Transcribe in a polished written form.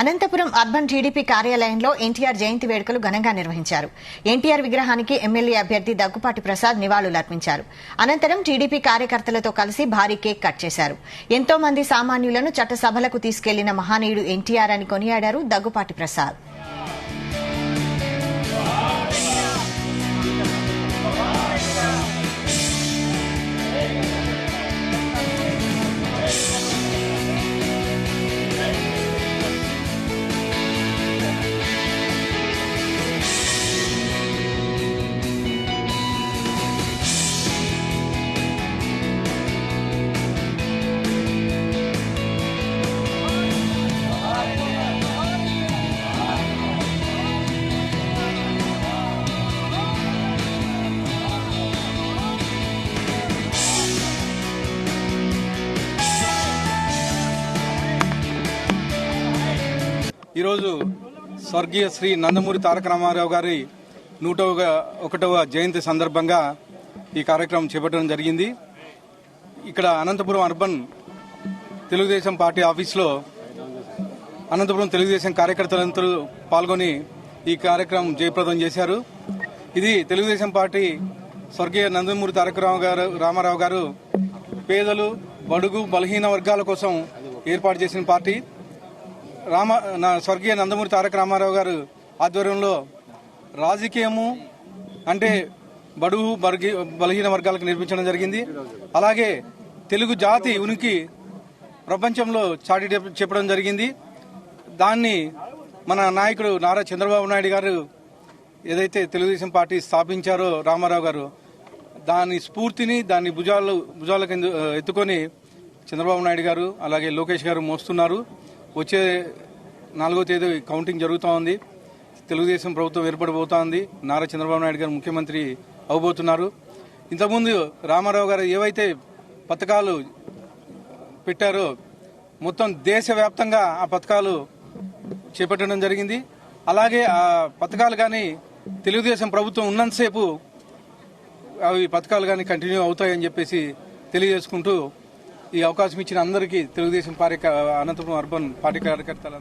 Anantapuram urban TDP కార్యాలయంలో ఎన్టీఆర్ జయంతి వేడుకలు ఘనంగా నిర్వహించారు. ఎన్టీఆర్ విగ్రహానికి ఎమ్మెల్యే అభ్యర్థి దగ్గుపాటి ప్రసాద్ నివాళులర్పించారు. అనంతరం టీడీపీ కార్యకర్తలతో కలిసి భారీ కేక్ కట్ చేశారు. ఎంతో మంది సామాన్యులను చట్టసభలకు తీసుకెళ్లిన మహనీయుడు ఎన్టీఆర్ అని కొనియాడారు దగ్గుపాటి ప్రసాద్. ఈరోజు స్వర్గీయ శ్రీ నందమూరి తారక రామారావు గారి 101వ జయంతి సందర్భంగా ఈ కార్యక్రమం చేపట్టడం జరిగింది. ఇక్కడ అనంతపురం అర్బన్ తెలుగుదేశం పార్టీ ఆఫీసులో అనంతపురం తెలుగుదేశం కార్యకర్తలందరూ పాల్గొని ఈ కార్యక్రమం జయప్రదం చేశారు. ఇది తెలుగుదేశం పార్టీ స్వర్గీయ నందమూరి తారక రామారావు గారు పేదలు, బడుగు, బలహీన వర్గాల కోసం ఏర్పాటు చేసిన పార్టీ. స్వర్గీయ నందమూరి తారక రామారావు గారు ఆధ్వర్యంలో రాజకీయము అంటే బడుగు బలహీన వర్గాలకు నిర్మించడం జరిగింది. అలాగే తెలుగు జాతి ఉనికి ప్రపంచంలో చాటి చెప్పడం జరిగింది. దాన్ని మన నాయకుడు నారా చంద్రబాబు నాయుడు గారు ఏదైతే తెలుగుదేశం పార్టీ స్థాపించారో రామారావు గారు, దాని స్ఫూర్తిని దాన్ని భుజాలకు ఎత్తుకొని చంద్రబాబు నాయుడు గారు అలాగే లోకేష్ గారు మోస్తున్నారు. వచ్చే 4వ తేదీ కౌంటింగ్ జరుగుతూ ఉంది. తెలుగుదేశం ప్రభుత్వం ఏర్పడబోతా ఉంది. నారా చంద్రబాబు నాయుడు గారు ముఖ్యమంత్రి అవబోతున్నారు. ఇంతకుముందు రామారావు గారు ఏవైతే పథకాలు పెట్టారో మొత్తం దేశవ్యాప్తంగా ఆ పథకాలు చేపట్టడం జరిగింది. అలాగే ఆ పథకాలు కానీ తెలుగుదేశం ప్రభుత్వం ఉన్నంతసేపు అవి పథకాలు కానీ కంటిన్యూ అవుతాయని చెప్పేసి తెలియజేసుకుంటూ ఈ అవకాశం ఇచ్చిన అందరికీ తెలుగుదేశం అనంతపురం అర్బన్ పార్టీ కార్యకర్తలు